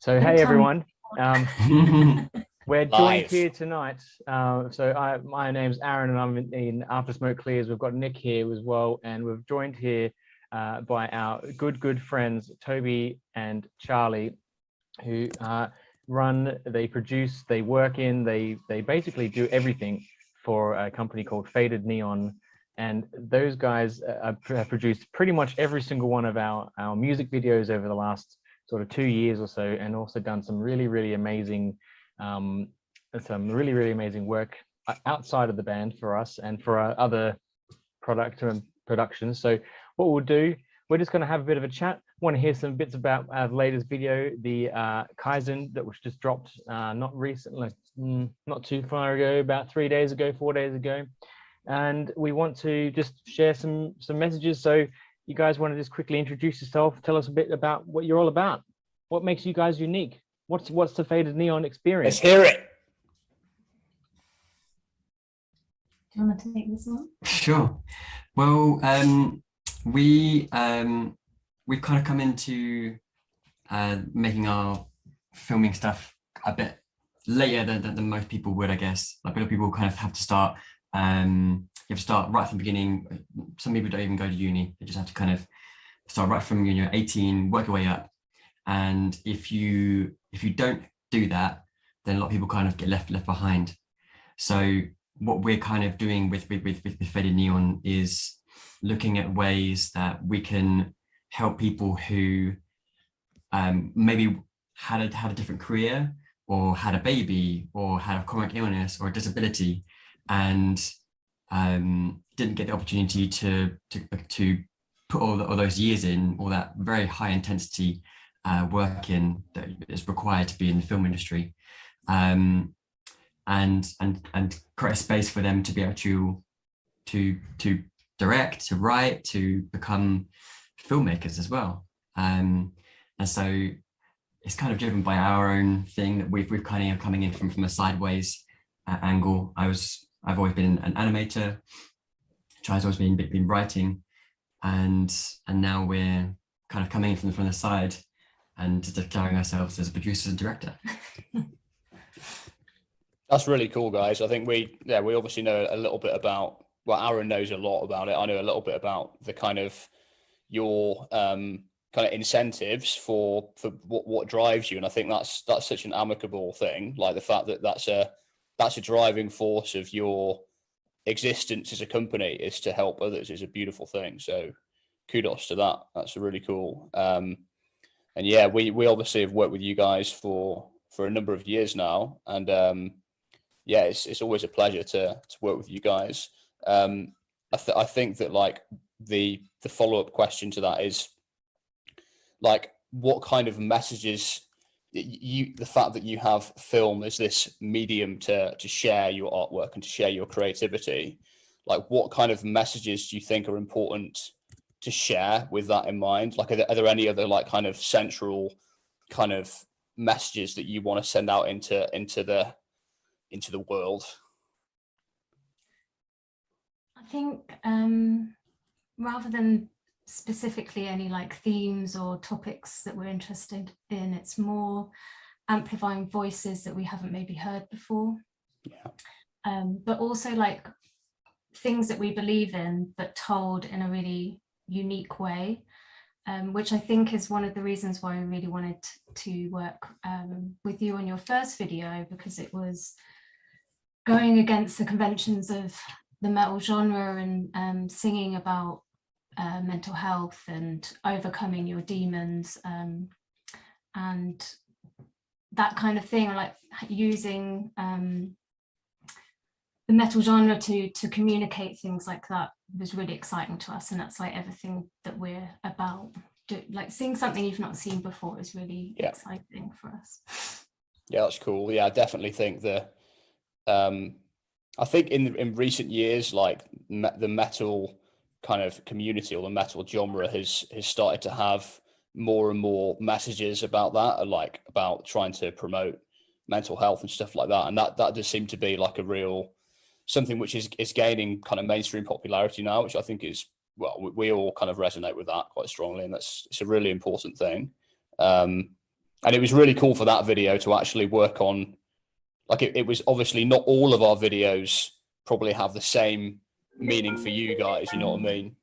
So hey everyone, we're joined Live. here tonight. My name's Aaron, and I'm in After Smoke Clears. We've got Nick here as well, and we've joined here by our good friends Toby and Charlie, who they produce, they work in, they basically do everything for a company called Faded Neon. And those guys have produced pretty much every single one of our music videos over the last sort of 2 years or so, and also done some really amazing work outside of the band for us and for our other productions. So what we'll do, we're just going to have a bit of a chat. Want to hear some bits about our latest video, the Kaizen, that was just dropped not recently, not too far ago, about 4 days ago. And we want to just share some messages. So you guys want to just quickly introduce yourself, tell us a bit about what you're all about. What makes you guys unique? What's the Faded Neon experience? Let's hear it. Do you want to take this one? Sure. Well, we've kind of come into making our filming stuff a bit later than most people would, I guess. Like a lot of people kind of have to start. You have to start right from the beginning. Some people don't even go to uni. They just have to kind of start right from 18, work your way up. And if you don't do that, then a lot of people kind of get left behind. So what we're kind of doing with Faded Neon is looking at ways that we can help people who maybe had a different career, or had a baby, or had a chronic illness or a disability, and didn't get the opportunity to put all those years in, all that very high intensity work in that is required to be in the film industry, and create a space for them to be able to direct, to write, to become filmmakers as well. And so it's kind of driven by our own thing that we've kind of coming in from a sideways angle. I've always been an animator. Charlie's always been writing, and now we're kind of coming in from the side and declaring ourselves as producers and director. That's really cool, guys. I think we obviously know a little bit about, well, Aaron knows a lot about it. I know a little bit about the kind of your kind of incentives for what drives you, and I think that's such an amicable thing. Like the fact that that's a driving force of your existence as a company, is to help others, is a beautiful thing. So kudos to that. That's really cool. And yeah, we obviously have worked with you guys for a number of years now, and yeah, it's always a pleasure to work with you guys. I think that like the follow-up question to that is like, what kind of messages the fact that you have film as this medium to share your artwork and to share your creativity, like what kind of messages do you think are important to share with that in mind? Like, are there any other like kind of central kind of messages that you want to send out into the world? I think rather than specifically any like themes or topics that we're interested in, it's more amplifying voices that we haven't maybe heard before. Yeah. But also like things that we believe in, but told in a really unique way, which I think is one of the reasons why I really wanted to work with you on your first video, because it was going against the conventions of the metal genre and singing about mental health and overcoming your demons, and that kind of thing, like using the metal genre to communicate things like that was really exciting to us. And that's like everything that we're about. Like seeing something you've not seen before is really exciting for us. Yeah, that's cool. Yeah, I definitely think I think in recent years, like the metal kind of community, or the metal genre has started to have more and more messages about that, like about trying to promote mental health and stuff like that. And that does seem to be like a real something which is gaining kind of mainstream popularity now, which I think is, well, we all kind of resonate with that quite strongly, and it's a really important thing. And it was really cool for that video to actually work on, like it was obviously not all of our videos probably have the same meaning for you guys, you know what I mean?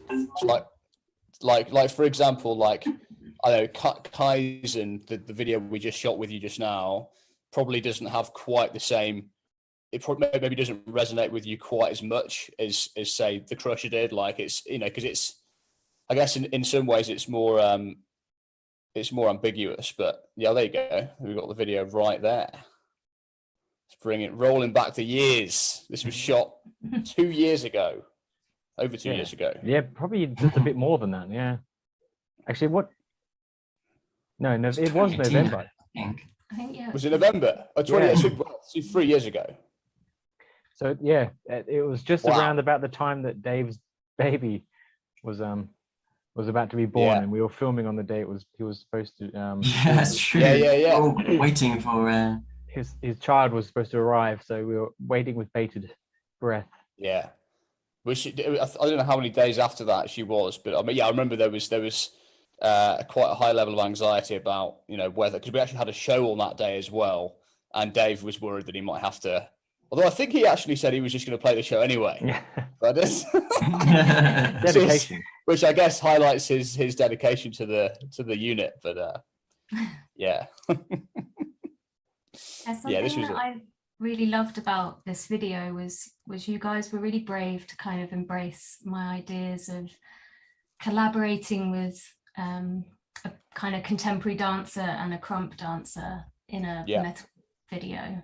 It's like for example, like I know Kaizen, the video we just shot with you just now, probably doesn't have quite the same, it probably maybe doesn't resonate with you quite as much as say the Crusher did. Like it's, you know, because it's, I guess in some ways it's more ambiguous, but yeah, there you go. We've got the video right there. Let's bring it rolling back the years. This was shot 2 years ago, over 2 years ago. Yeah, probably just a bit more than that. Yeah. Actually, what? No, it was November. I think yeah. Was it November? Oh, 3 years ago. So yeah, it was just around about the time that Dave's baby was about to be born, and we were filming on the day he was supposed to. Yeah, that's true. Yeah. We're all waiting for his child was supposed to arrive, so we were waiting with bated breath. Yeah. I don't know how many days after that she was, but I mean, yeah, I remember there was quite a high level of anxiety about, you know, whether, because we actually had a show on that day as well, and Dave was worried that he might have to. Although I think he actually said he was just going to play the show anyway. Yeah. But Dedication. Which I guess highlights his dedication to the unit. But yeah. Something that I really loved about this video was you guys were really brave to kind of embrace my ideas of collaborating with a kind of contemporary dancer and a krump dancer in a metal video.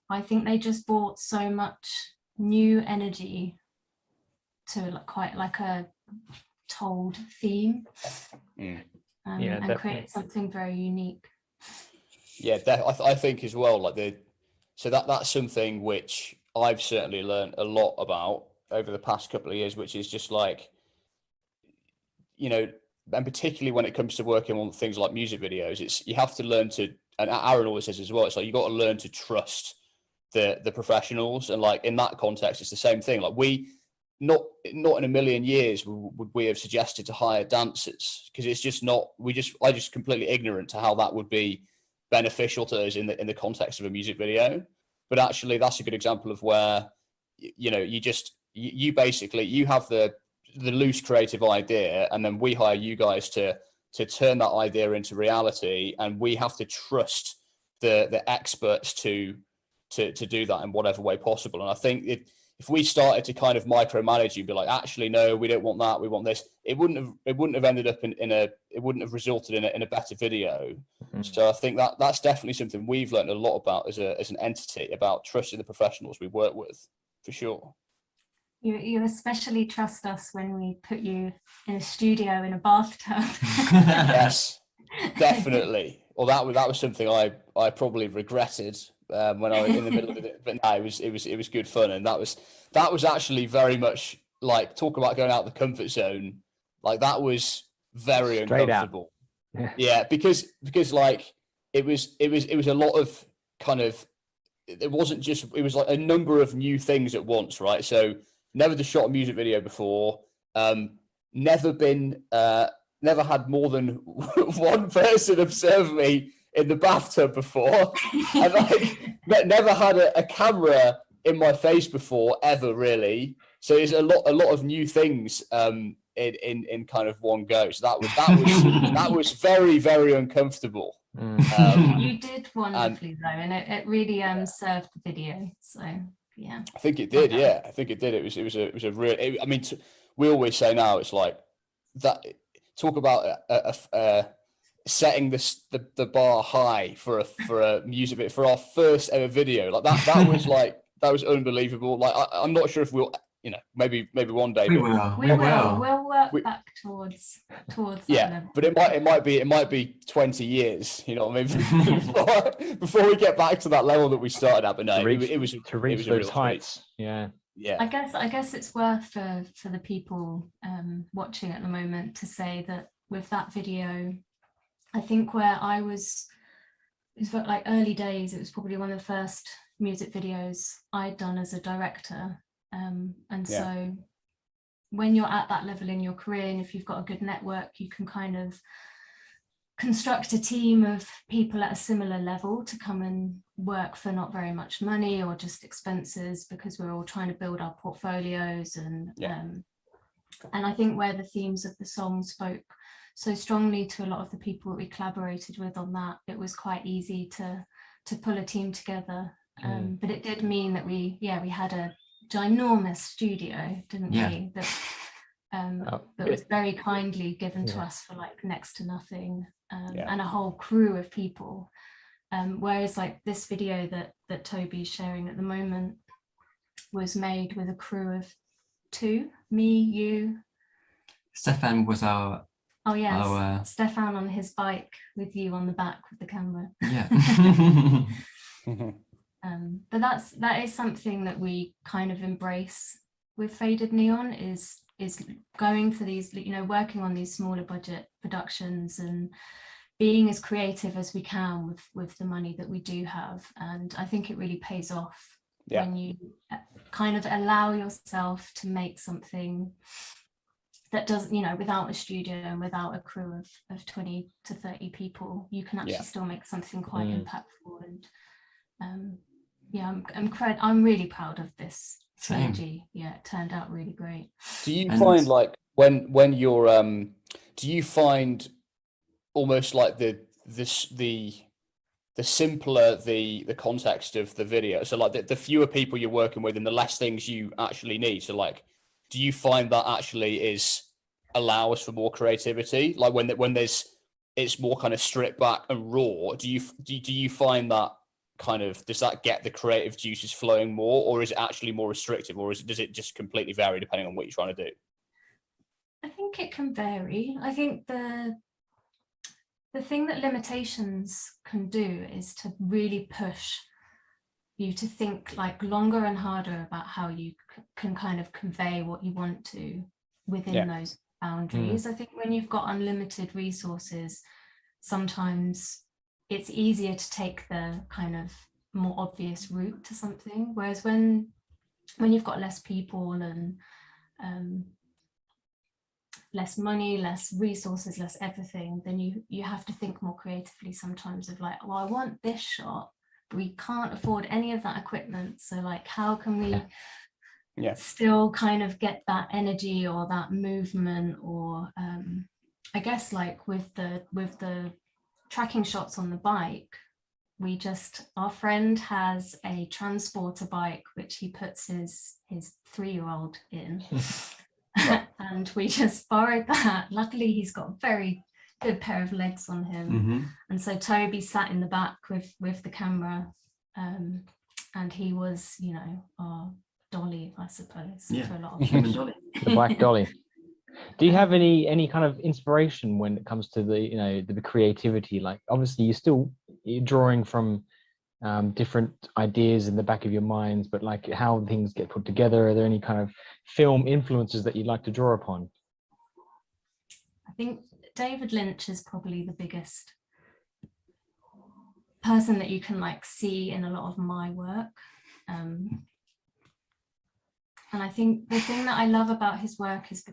I think they just brought so much new energy to quite like a told theme, and create something very unique. Yeah, I think as well, like so that's something which I've certainly learned a lot about over the past couple of years, which is just like, you know, and particularly when it comes to working on things like music videos, you have to learn to, and Aaron always says as well, it's like you got to learn to trust the professionals, and like in that context, it's the same thing. Like we, not in a million years would we have suggested to hire dancers, because it's just not. I just completely ignorant to how that would be beneficial to us in the context of a music video. But actually, that's a good example of where, you know, you basically you have the loose creative idea, and then we hire you guys to turn that idea into reality, and we have to trust the experts to do that in whatever way possible. And I think if we started to kind of micromanage you, be like, actually, no, we don't want that, we want this, it wouldn't have ended up it wouldn't have resulted in a better video. Mm-hmm. So I think that's definitely something we've learned a lot about as an entity, about trusting the professionals we work with, for sure. You especially trust us when we put you in a studio in a bathtub. Yes, definitely. Well, that was something I probably regretted when I was in the middle of it, but no, it was good fun, and that was actually very much like, talk about going out the comfort zone. Like that was very uncomfortable. Yeah, because like it was a lot of kind of, it wasn't just, it was like a number of new things at once, right? So never just shot a music video before, never had more than one person observe me in the bathtub before, and like never had a camera in my face before, ever, really. So there's a lot of new things in kind of one go. So that was very, very uncomfortable. You did wonderfully though, and it really served the video. So yeah, I think it did. Yeah, I think it did. It was a real. I mean, we always say now, it's like that. Talk about setting the bar high for a music video, for our first ever video. Like that was unbelievable. Like I'm not sure if we'll, you know, maybe one day. We'll work back towards yeah, that level. But it might be 20 years, you know what I mean, before we get back to that level that we started at. But no, it was to reach those heights. Yeah. I guess it's worth for the people watching at the moment to say that with that video, I think where it was like early days, it was probably one of the first music videos I'd done as a director. So when you're at that level in your career, and if you've got a good network, you can kind of construct a team of people at a similar level to come and work for not very much money or just expenses, because we're all trying to build our portfolios. And I think where the themes of the song spoke so strongly to a lot of the people that we collaborated with on that, it was quite easy to pull a team together. But it did mean that we had a ginormous studio, didn't we? That was very kindly given to us for like next to nothing, and a whole crew of people. Whereas like this video that Toby's sharing at the moment was made with a crew of 2, me, you. Stefan was our... Oh yes, Stefan on his bike with you on the back with the camera. Yeah. But that is something that we kind of embrace with Faded Neon, is going for these, you know, working on these smaller budget productions and being as creative as we can with the money that we do have. And I think it really pays off when you kind of allow yourself to make something that does, you know, without a studio and without a crew of 20 to 30 people, you can actually still make something quite impactful. And I'm really proud of this trilogy. Yeah, it turned out really great. Do you find like when you're do you find almost like the simpler the context of the video, so like the fewer people you're working with and the less things you actually need, so like do you find that actually allows for more creativity, like when there's it's more kind of stripped back and raw? Do you find that kind of, does that get the creative juices flowing more, or is it actually more restrictive, or does it just completely vary depending on what you're trying to do? I think it can vary. I think the thing that limitations can do is to really push you to think like longer and harder about how you can kind of convey what you want to within those boundaries. I think when you've got unlimited resources, sometimes it's easier to take the kind of more obvious route to something. Whereas when you've got less people and less money, less resources, less everything, then you have to think more creatively sometimes of like, well, I want this shot, but we can't afford any of that equipment. So like, how can we still kind of get that energy or that movement? Or I guess like with the tracking shots on the bike, our friend has a transporter bike which he puts his 3-year-old in. And we just borrowed that. Luckily he's got a very good pair of legs on him, and so Toby sat in the back with the camera, and he was, you know, our dolly, I suppose, for a lot of human dolly. The black dolly. Do you have any kind of inspiration when it comes to the, you know, the creativity? Like obviously you're drawing from different ideas in the back of your minds, but like how things get put together, are there any kind of film influences that you'd like to draw upon? I think David Lynch is probably the biggest person that you can like see in a lot of my work. And I think the thing that I love about his work is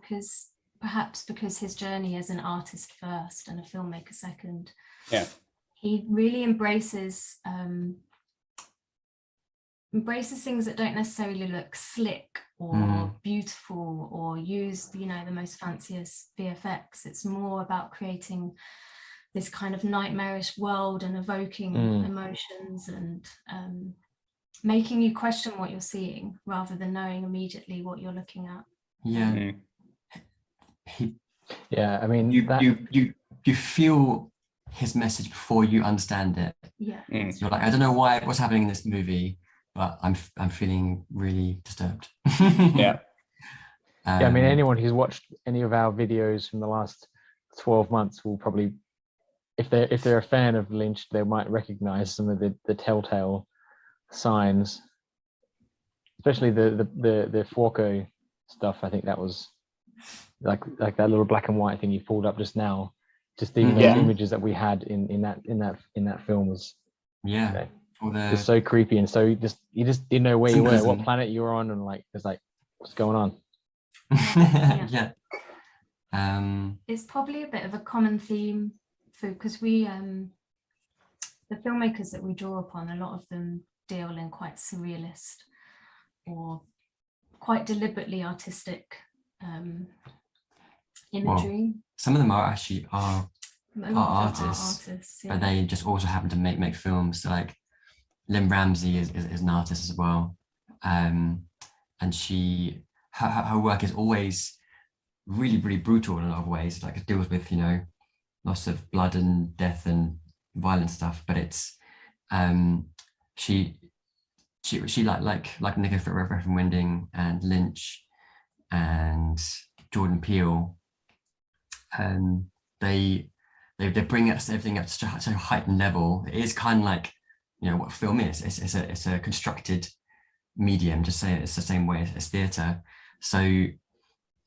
perhaps because his journey as an artist first and a filmmaker second, he really embraces things that don't necessarily look slick or beautiful or use, you know, the most fanciest VFX. It's more about creating this kind of nightmarish world and evoking emotions and making you question what you're seeing rather than knowing immediately what you're looking at. I mean, you feel his message before you understand it. You're like, I don't know what's happening in this movie, but I'm feeling really disturbed. I mean, anyone who's watched any of our videos from the last 12 months will probably, if they're a fan of Lynch, they might recognize some of the telltale signs, especially the Forco stuff. I think that was like that little black and white thing you pulled up just now. Just even those images that we had in that film was it's so creepy, and so you just didn't know where you were, what planet you were on, and like it's like, what's going on? It's probably a bit of a common theme because we the filmmakers that we draw upon, a lot of them deal in quite surrealist or quite deliberately artistic imagery. Well, some of them are actually are A lot of them are artists, yeah. but they just also happen to make films. So like Lynn Ramsey is an artist as well, and her work is always really brutal in a lot of ways. Like it deals with, you know, lots of blood and death and violent stuff, but it's she like Nico Refn Winding and Lynch and Jordan Peele, they bring everything up to such a heightened level. It is kind of like, you know, what film is. It's a constructed medium. Just say it's the same way as theatre. So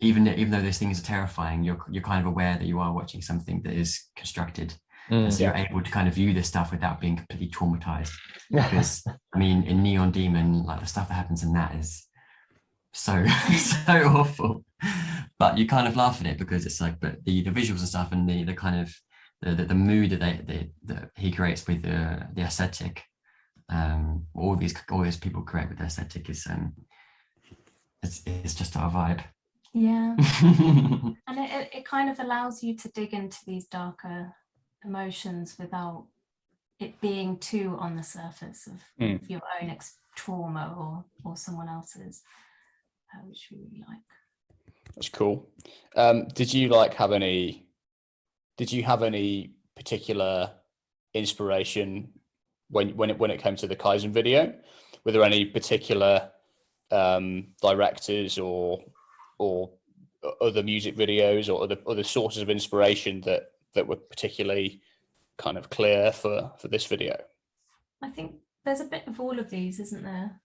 even though those things are terrifying, you're kind of aware that you are watching something that is constructed. And so you're able to kind of view this stuff without being completely traumatized. Because I mean, in Neon Demon, like the stuff that happens in that is so awful. But you kind of laugh at it because it's like, but the visuals and stuff and the kind of the mood that he creates with the aesthetic, all these people create with the aesthetic is it's just our vibe. Yeah. And it kind of allows you to dig into these darker emotions without it being too on the surface of your own trauma or someone else's, which we really like. That's cool. Did you have any particular inspiration when it came to the Kaizen video? Were there any particular directors or other music videos or other sources of inspiration that were particularly kind of clear for this video? I think there's a bit of all of these, isn't there,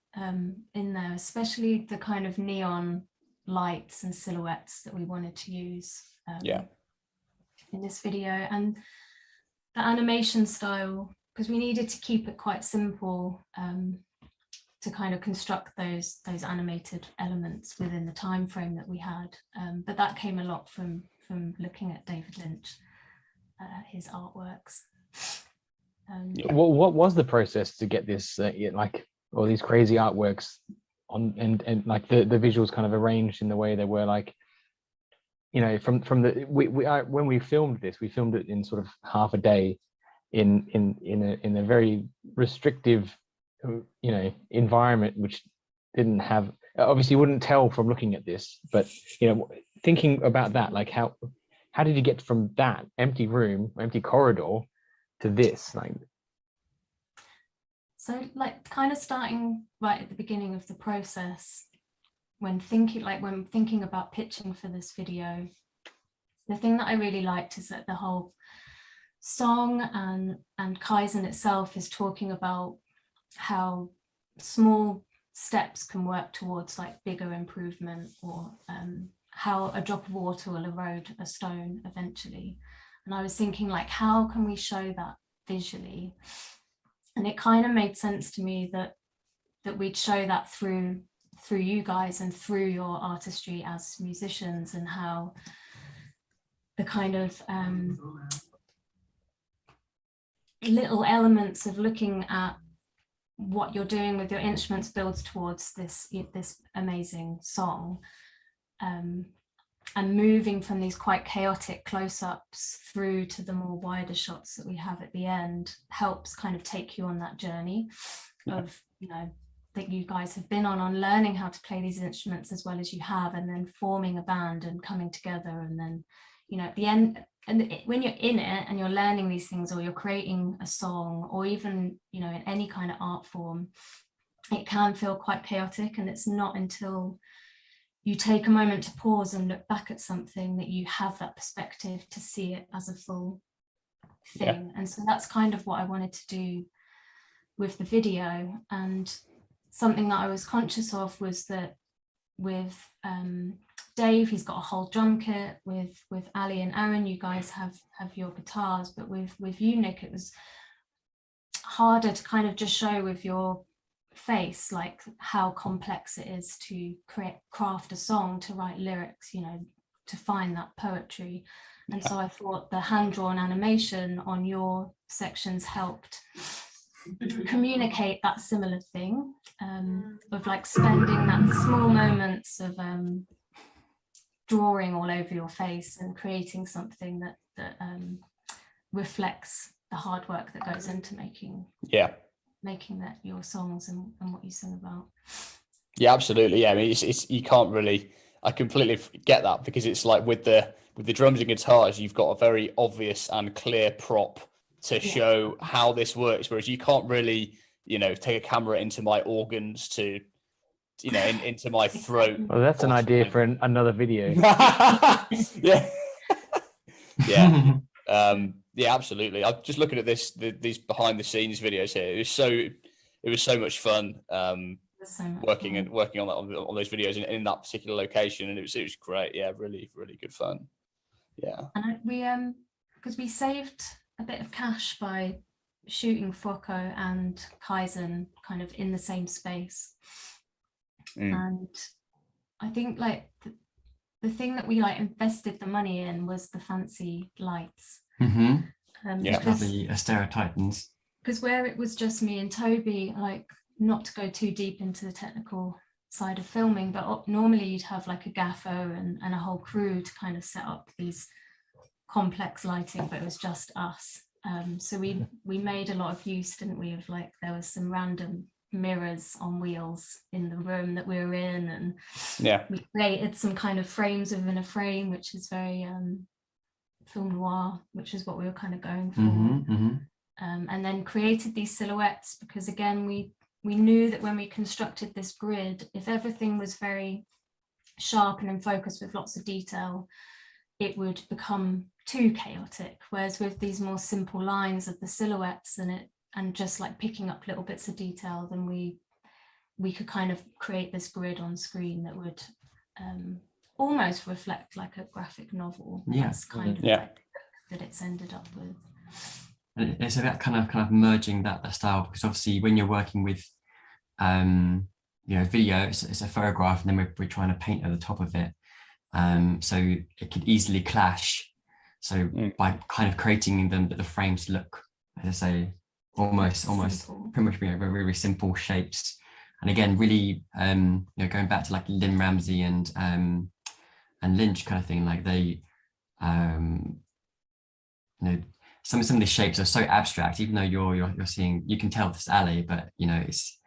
in there, especially the kind of neon lights and silhouettes that we wanted to use in this video, and the animation style, because we needed to keep it quite simple to kind of construct those animated elements within the time frame that we had, but that came a lot from looking at David Lynch, his artworks. What was the process to get this like all these crazy artworks on and like the visuals kind of arranged in the way they were, like, you know, from the when we filmed this, we filmed it in sort of half a day in a very restrictive, you know, environment, which didn't have, obviously you wouldn't tell from looking at this, but, you know, thinking about that, like how did you get from that empty room, empty corridor to this? Like, so like kind of starting right at the beginning of the process, when thinking about pitching for this video, the thing that I really liked is that the whole song and Kaizen itself is talking about how small steps can work towards like bigger improvement, or how a drop of water will erode a stone eventually. And I was thinking, like, how can we show that visually? And it kind of made sense to me that we'd show that through you guys and through your artistry as musicians, and how the kind of little elements of looking at what you're doing with your instruments builds towards this amazing song, and moving from these quite chaotic close-ups through to the more wider shots that we have at the end helps kind of take you on that journey of, you know, that you guys have been on learning how to play these instruments as well as you have, and then forming a band and coming together, and then, you know, at the end, and when you're in it and you're learning these things, or you're creating a song, or even, you know, in any kind of art form, it can feel quite chaotic, and it's not until you take a moment to pause and look back at something that you have that perspective to see it as a full thing. And so that's kind of what I wanted to do with the video. And something that I was conscious of was that with Dave, he's got a whole drum kit. With Ali and Aaron, you guys have your guitars, but with you, Nick, it was harder to kind of just show with your face like how complex it is to craft a song, to write lyrics, you know, to find that poetry. And so I thought the hand-drawn animation on your sections helped communicate that similar thing, of like spending that small moments of drawing all over your face and creating something that reflects the hard work that goes into making that your songs and what you sing about. Yeah, absolutely. Yeah, I mean, it's you can't really. I completely get that, because it's like with the drums and guitars, you've got a very obvious and clear prop to show how this works, whereas you can't really, take a camera into my organs to, into my throat. Well, that's an idea for another video. Yeah. Yeah, absolutely. I'm just looking at these behind the scenes videos here. It was so much fun. So much working fun. on those videos in that particular location, and it was great. Yeah, really, really good fun. Yeah. And we because we saved a bit of cash by shooting Foko and Kaizen kind of in the same space. And I think like the thing that we like invested the money in was the fancy lights. The Stereotitans. Because where it was just me and Toby, like, not to go too deep into the technical side of filming, but normally you'd have like a gaffer and a whole crew to kind of set up these complex lighting, but it was just us. So we made a lot of use, didn't we, of like, there was some random mirrors on wheels in the room that we were in, and we created some kind of frames within a frame, which is very film noir, which is what we were kind of going for. And then created these silhouettes, because again, we knew that when we constructed this grid, if everything was very sharp and in focus with lots of detail, it would become too chaotic. Whereas with these more simple lines of the silhouettes and just like picking up little bits of detail, then we could kind of create this grid on screen that would almost reflect like a graphic novel. That's kind of like that it's ended up with. And it's about kind of merging that style, because obviously when you're working with video, it's a photograph, and then we're trying to paint at the top of it, so it could easily clash. So by kind of creating them, the frames look, as I say, almost pretty much very, very simple shapes. And again, really going back to like Lynn Ramsey and Lynch kind of thing, like they some of the shapes are so abstract, even though you're seeing, you can tell this alley, but it's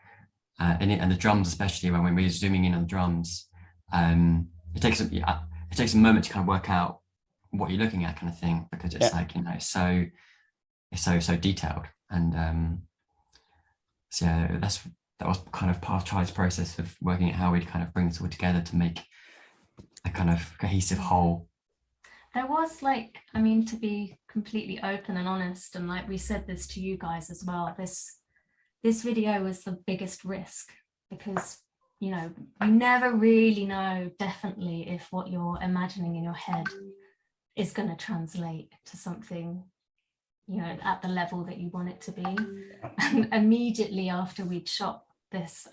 and the drums, especially when we're zooming in on the drums, it takes a moment to kind of work out what you're looking at, kind of thing, because it's like it's so detailed. And so that was kind of part of Charlie's process of working out how we'd kind of bring this all together to make a kind of cohesive whole. There was like, I mean, to be completely open and honest, and like we said this to you guys as well, this video was the biggest risk, because you never really know definitely if what you're imagining in your head is going to translate to something at the level that you want it to be. And immediately after we'd shot this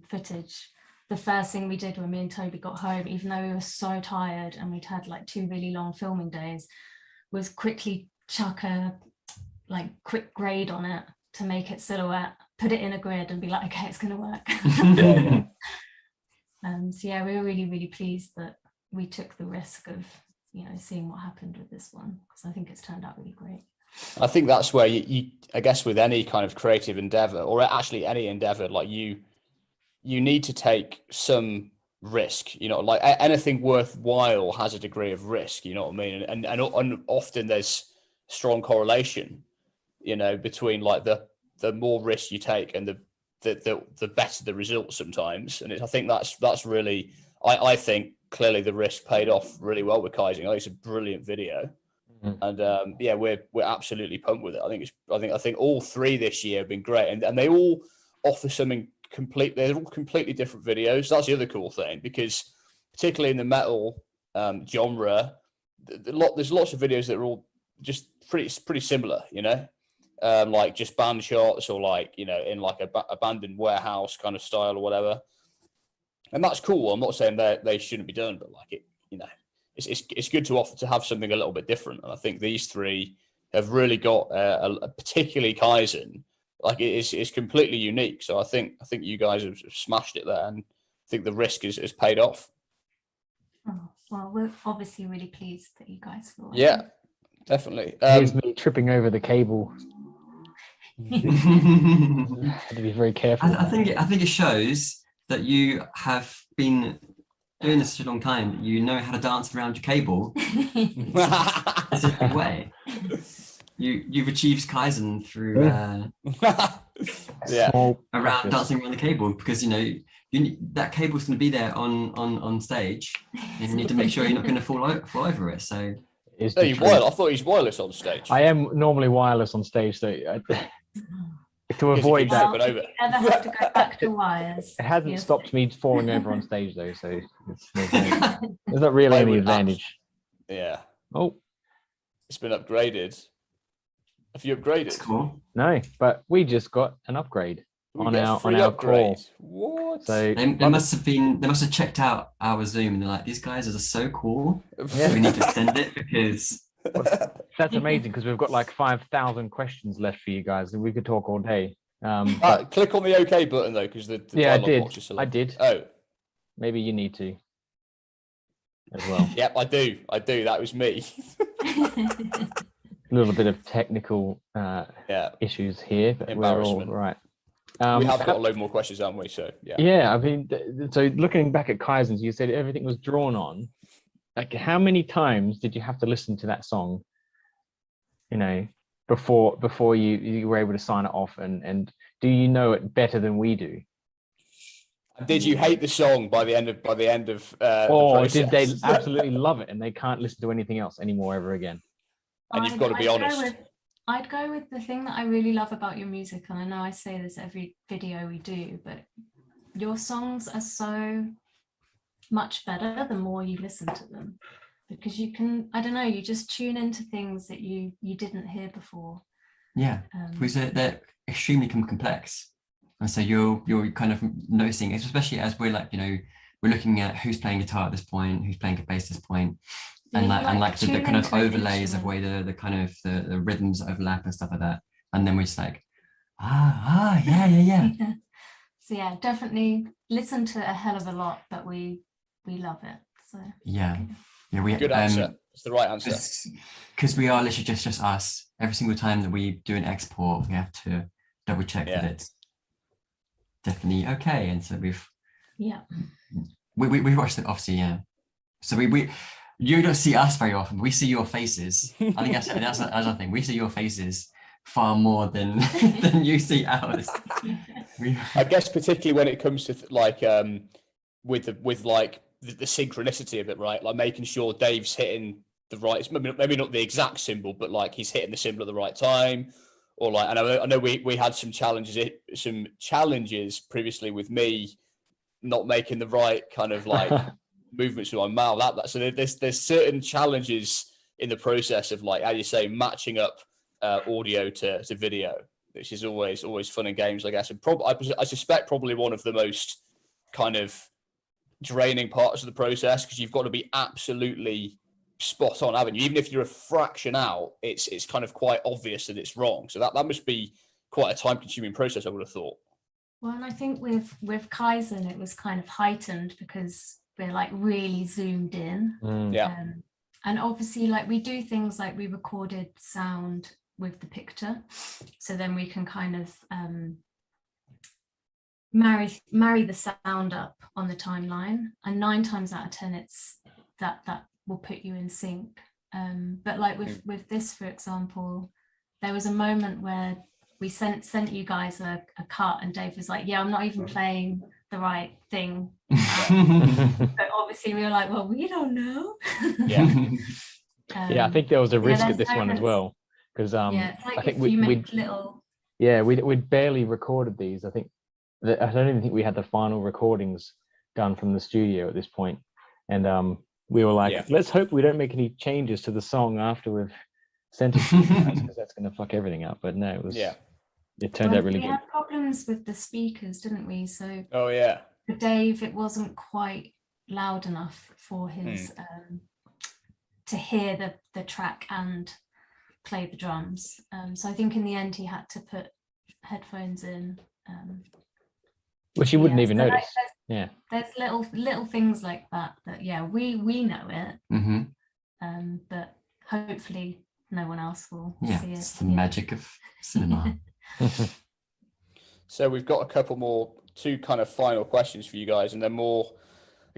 footage, the first thing we did when me and Toby got home, even though we were so tired and we'd had like 2 really long filming days, was quickly chuck a like quick grade on it to make it silhouette, put it in a grid and be like, okay, it's going to work. So yeah, we were really, really pleased that we took the risk of seeing what happened with this one, because I think it's turned out really great. I think that's where you I guess with any kind of creative endeavor, or actually any endeavor, like you need to take some risk, like anything worthwhile has a degree of risk, you know what I mean? And often there's strong correlation, between like the more risk you take and the better the results sometimes. And I think that's really, I think clearly the risk paid off really well with Kaizen. I think it's a brilliant video. And we're absolutely pumped with it. I think all 3 this year have been great, and they all offer something they're all completely different videos. That's the other cool thing, because particularly in the metal genre, there's lots of videos that are all just pretty similar, like just band shots, or like in like a abandoned warehouse kind of style or whatever. And that's cool. I'm not saying that they shouldn't be done, but like it, it's good to offer to have something a little bit different. And I think these three have really got particularly Kaizen, like it's completely unique. So I think you guys have smashed it there, and I think the risk is paid off. Oh, well, we're obviously really pleased that you guys feel like Yeah, definitely. Here's me tripping over the cable. Had to be very careful. I think it shows that you have been doing this such a long time. You know how to dance around your cable in a specific way. You've achieved Kaizen through around dancing around the cable, because that cable's going to be there on stage, and you need to make sure you're not going to fall over it. So I thought he's wireless on stage. I am normally wireless on stage, so to avoid that. Well, if you ever have to go back to wires. It hasn't stopped me falling over on stage though, so there's not really any advantage. Yeah. Oh, it's been upgraded. Have you upgraded? that's cool. No, but we just got an upgrade on our call. What? So They must have checked out our Zoom, and they're like, these guys are so cool. Yeah. We need to extend it because that's amazing, because we've got like 5,000 questions left for you guys, and we could talk all day. Click on the OK button though, because the dialogue box is I did. Oh, maybe you need to as well. Yep, I do. That was me. A little bit of technical issues here, but we're all right. We have got a load more questions, haven't we? So yeah. Yeah, I mean, so looking back at Kaizens, you said everything was drawn on. Like, how many times did you have to listen to that song, before you were able to sign it off? And do you know it better than we do? Did you hate the song by the end of or did they absolutely love it and they can't listen to anything else anymore ever again? And you've got to be honest. I'd go with the thing that I really love about your music, and I know I say this every video we do, but your songs are so much better the more you listen to them, because you can, I don't know, you just tune into things that you didn't hear before. Yeah, because they're extremely complex, and so you're kind of noticing, especially as we're we're looking at who's playing guitar at this point, who's playing bass at this point. And the kind of overlays of way the kind of the rhythms overlap and stuff like that, and then we're just like, yeah. So yeah, definitely listen to a hell of a lot, but we love it. So we good answer. It's the right answer. Because we are literally just us. Every single time that we do an export, we have to double check that it's definitely okay. And so we watched it, obviously, So we you don't see us very often. We see your faces. I think that's another thing. We see your faces far more than you see ours. I guess particularly when it comes to with the synchronicity of it, right? Like making sure Dave's hitting the right, maybe not the exact symbol, but like he's hitting the symbol at the right time. Or like, I know we had some challenges previously with me not making the right kind of like movements with my mouth. So there's certain challenges in the process of, like, as you say, matching up audio to video, which is always fun and games, I guess. And I suspect probably one of the most kind of draining parts of the process, because you've got to be absolutely spot on, haven't you? Even if you're a fraction out, it's kind of quite obvious that it's wrong. So that must be quite a time-consuming process, I would have thought. Well, and I think with Kaizen, it was kind of heightened because we're like really zoomed in. And obviously, like, we do things like we recorded sound with the picture, so then we can kind of marry the sound up on the timeline, and 9 times out of 10 it's that will put you in sync. But like with this, for example, there was a moment where we sent you guys a cut, and Dave was like, I'm not even playing the right thing. But obviously we were like, well, we don't know. I think there was a risk at this one as well, because like I think we'd barely recorded these. I don't even think we had the final recordings done from the studio at this point, and we were like, let's hope we don't make any changes to the song after we've sent it to you guys, because that's going to fuck everything up. But no, it turned out really good. We had problems with the speakers, didn't we? So for Dave, it wasn't quite loud enough for his to hear the track and play the drums. So I think in the end he had to put headphones in. Which you wouldn't even so notice. There's little things like that we know it, but hopefully no one else will see it. It's the magic of cinema. So we've got a couple more, two kind of final questions for you guys, and then more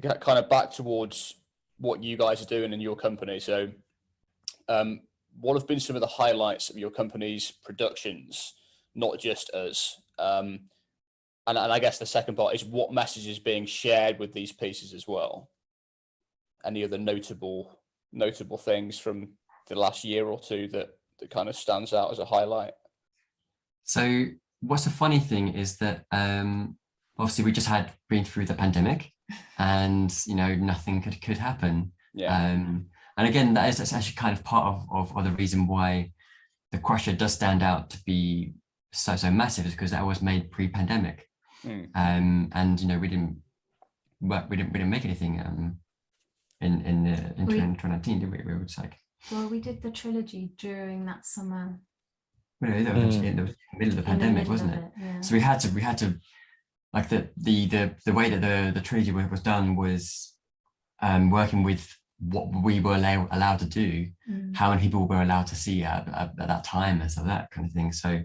kind of back towards what you guys are doing in your company. So what have been some of the highlights of your company's productions, not just us? And I guess the second part is what message is being shared with these pieces as well? Any other notable things from the last year or two that kind of stands out as a highlight? So what's the funny thing is that obviously we just had been through the pandemic, and nothing could happen. And again, that's actually kind of part of the reason why the Crusher does stand out to be so massive, is because that was made pre-pandemic. And we didn't make anything in 2019, did we? We were just like, well, we did the trilogy during that summer. Well, it was in the middle of the pandemic, wasn't it? Yeah. So we had to like the way that the trilogy was done was working with what we were allowed to do, how many people were allowed to see at that time, and so that kind of thing. So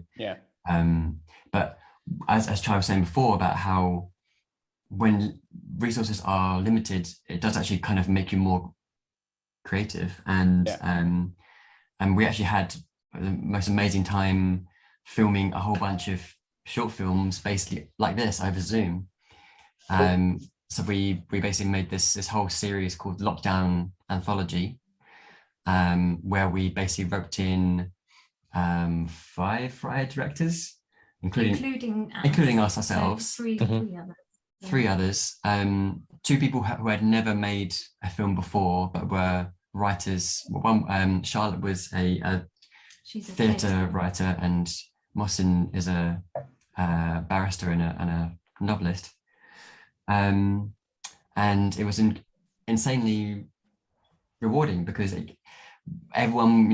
but as Chai was saying before about how when resources are limited, it does actually kind of make you more creative, and we actually had the most amazing time filming a whole bunch of short films basically like this over Zoom. So we basically made this whole series called Lockdown Anthology, where we basically roped in 5 riot directors, including us ourselves, so three others. 2 people who had never made a film before but were writers. One, Charlotte was she's a theatre writer, and Mohsin is a barrister and a novelist. And it was insanely rewarding because everyone,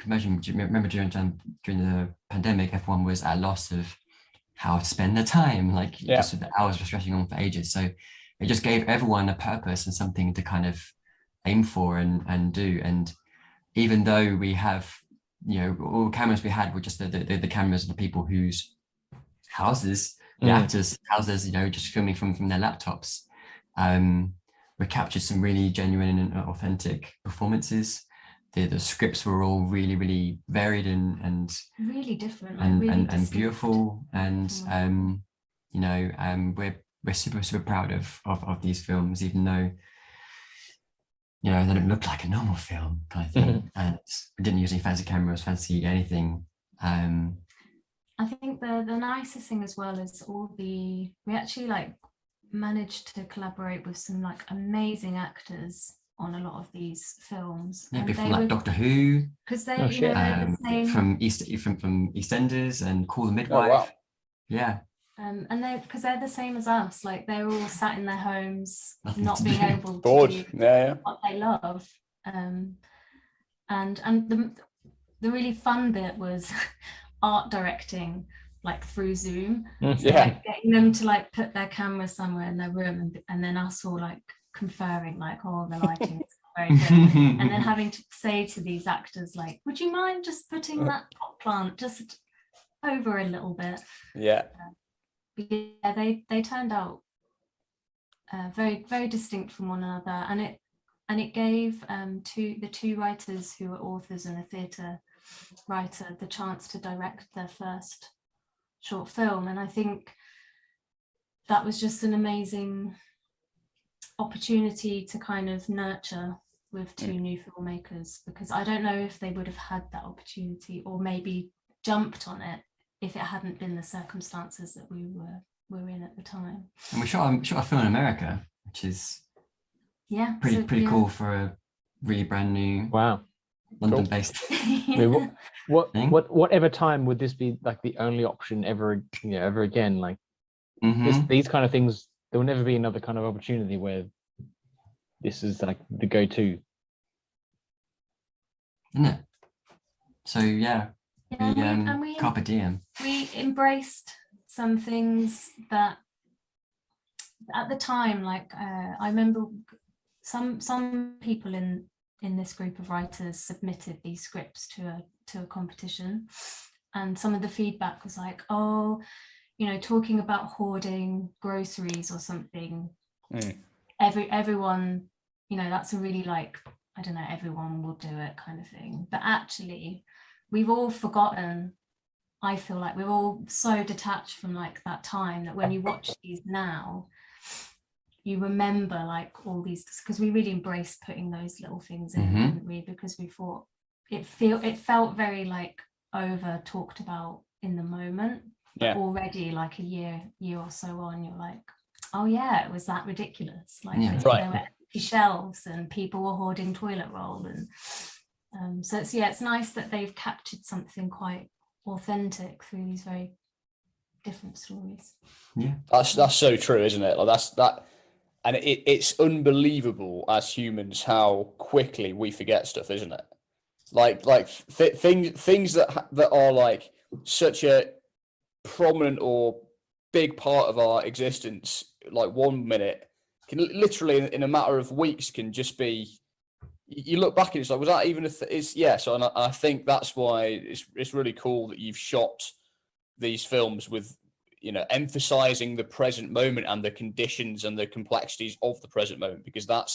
remember during the pandemic, everyone was at a loss of how to spend their time, just with the hours were stretching on for ages. So it just gave everyone a purpose and something to kind of aim for and do. And even though we have, all the cameras we had were just the cameras of the people whose houses, the actors' houses, just filming from their laptops. We captured some really genuine and authentic performances. The scripts were all really, really varied and really different, and beautiful. And we're super proud of these films, even though they don't look like a normal film kind of thing. And we didn't use any fancy cameras, fancy anything. I think the nicest thing as well is we actually managed to collaborate with some amazing actors on a lot of these films. Yeah, before Doctor Who, because they're the same from EastEnders and Call the Midwife. Oh, wow. Yeah. And because they're the same as us, they're all sat in their homes, not being able to bored. do what they love. And the really fun bit was art directing through Zoom. So, getting them to put their camera somewhere in their room and then us all conferring the lighting is very good. And then having to say to these actors would you mind just putting that pot plant just over a little bit? They turned out very, very distinct from one another, and it gave the two writers who were authors and a theatre writer the chance to direct their first short film. And I think that was just an amazing opportunity to kind of nurture with 2 new filmmakers, because I don't know if they would have had that opportunity or maybe jumped on it if it hadn't been the circumstances that we were in at the time. And we shot a film in America, which is pretty cool for a really brand new London-based. Whatever time would this be the only option ever again? These kind of things, there will never be another kind of opportunity where this is the go-to. isn't it? So yeah, Yeah, we carpe diem. We embraced some things that at the time, like I remember some people in this group of writers submitted these scripts to a competition, and some of the feedback was like, oh, you know, talking about hoarding groceries or something, everyone, you know, that's a really, like, I don't know, everyone will do it kind of thing. But actually we've all forgotten. I feel like we're all so detached from like that time that when you watch these now, you remember like all these, because we really embraced putting those little things in, didn't we? Because we thought it felt very like over talked about in the moment. But already like a year or so on, you're like, oh yeah, it was that ridiculous. Like there were empty shelves and people were hoarding toilet roll, and so it's nice that they've captured something quite authentic through these very different stories. Yeah, that's so true, isn't it? Like that, and it's unbelievable as humans how quickly we forget stuff, isn't it? Like things that are like such a prominent or big part of our existence, like 1 minute can literally in a matter of weeks can just be, you look back and it's like, was that even so and I think that's why it's really cool that you've shot these films with, you know, emphasizing the present moment and the conditions and the complexities of the present moment, because that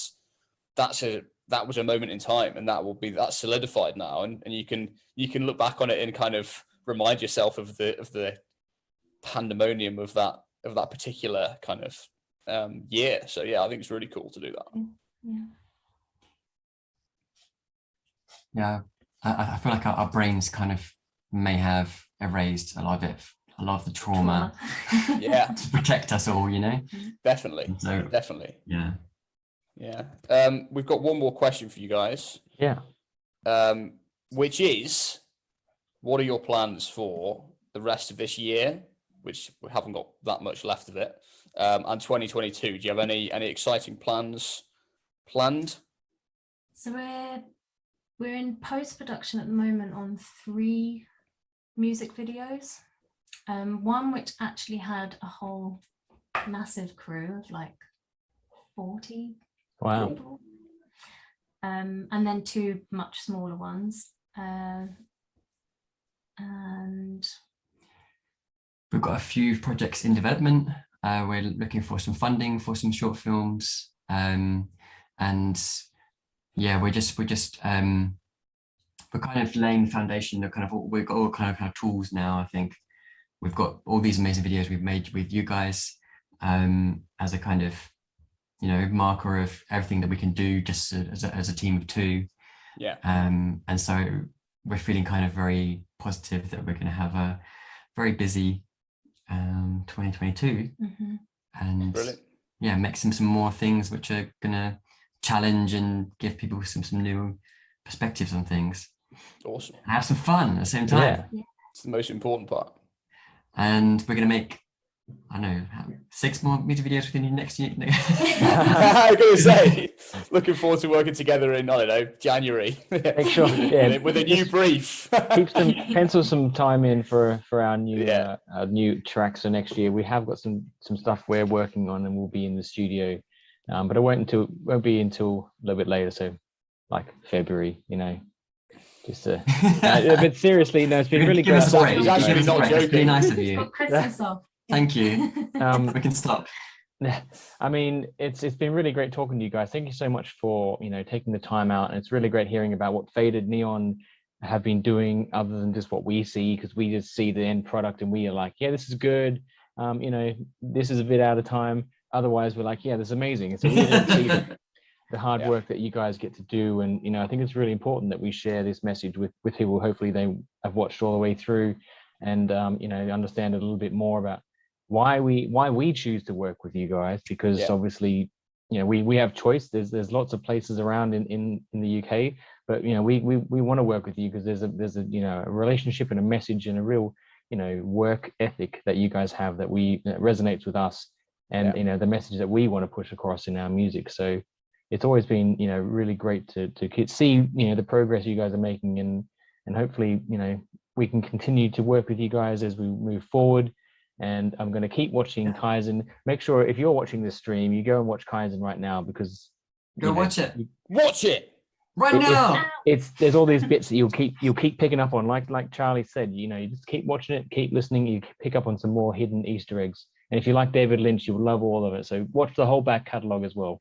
was a moment in time, and that's solidified now, and you can look back on it and kind of remind yourself of the pandemonium of that particular kind of year. So yeah, I think it's really cool to do that. Yeah, I feel like our brains kind of may have erased a lot of the trauma. Yeah, to protect us all, you know. Definitely. So, definitely. Yeah. We've got one more question for you guys. Yeah. Which is, what are your plans for the rest of this year, which we haven't got that much left of it, and 2022? Do you have any exciting plans planned? So we're in post-production at the moment on 3 music videos. One which actually had a whole massive crew of like 40 people. And then 2 much smaller ones. And we've got a few projects in development. We're looking for some funding for some short films. And yeah, we're kind of laying the foundation. We've got all kind of tools now. I think we've got all these amazing videos we've made with you guys as a kind of, you know, marker of everything that we can do just as a team of 2. Yeah. And so we're feeling kind of very positive that we're going to have a very busy 2022. And brilliant. Yeah, make some more things which are going to challenge and give people some new perspectives on things. Awesome. And have some fun at the same time. Yeah. It's the most important part. And we're going to make, I don't know, 6 more music videos within the next year. I was going to say, looking forward to working together in, I don't know, January. Make sure, with a new brief. pencil some time in for our new tracks for next year. We have got some stuff we're working on, and we'll be in the studio, but it won't be until a little bit later. So, like February, you know. Just but seriously, no, it's been really great. He's actually not joking. It's really nice of you. Christmas off. Thank you. We can stop. I mean, it's been really great talking to you guys. Thank you so much for, you know, taking the time out. And it's really great hearing about what Faded Neon have been doing, other than just what we see, because we just see the end product and we are like, yeah, this is good. You know, this is a bit out of time. Otherwise, we're like, yeah, this is amazing. So we didn't see the hard work that you guys get to do. And, you know, I think it's really important that we share this message with people. Hopefully they have watched all the way through and, you know, understand a little bit more about why we choose to work with you guys, because obviously, you know, we have choice. There's lots of places around in the UK, but, you know, we want to work with you because there's a you know, a relationship and a message and a real, you know, work ethic that you guys have that resonates with us, and you know, the message that we want to push across in our music. So it's always been, you know, really great to see, you know, the progress you guys are making, and hopefully, you know, we can continue to work with you guys as we move forward. And I'm going to keep watching Kaizen. Make sure if you're watching this stream, you go and watch Kaizen right now, because Go watch it. Watch it right now. There's all these bits that you'll keep picking up on, like Charlie said. You know, you just keep watching it, keep listening, you pick up on some more hidden Easter eggs. And if you like David Lynch, you'll love all of it. So watch the whole back catalog as well.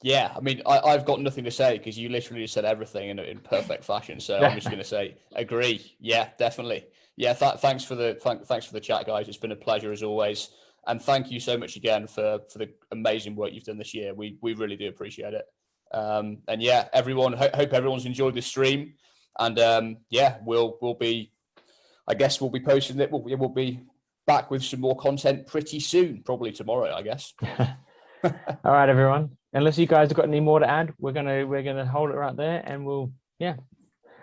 Yeah, I mean, I've got nothing to say, because you literally said everything in perfect fashion. So I'm just going to say, agree. Yeah, definitely. Yeah, thanks for the chat, guys. It's been a pleasure as always, and thank you so much again for the amazing work you've done this year. We really do appreciate it. And yeah, everyone, hope everyone's enjoyed this stream. And yeah, we'll be posting it. We'll be back with some more content pretty soon, probably tomorrow, I guess. All right, everyone. Unless you guys have got any more to add, we're gonna hold it right there, and we'll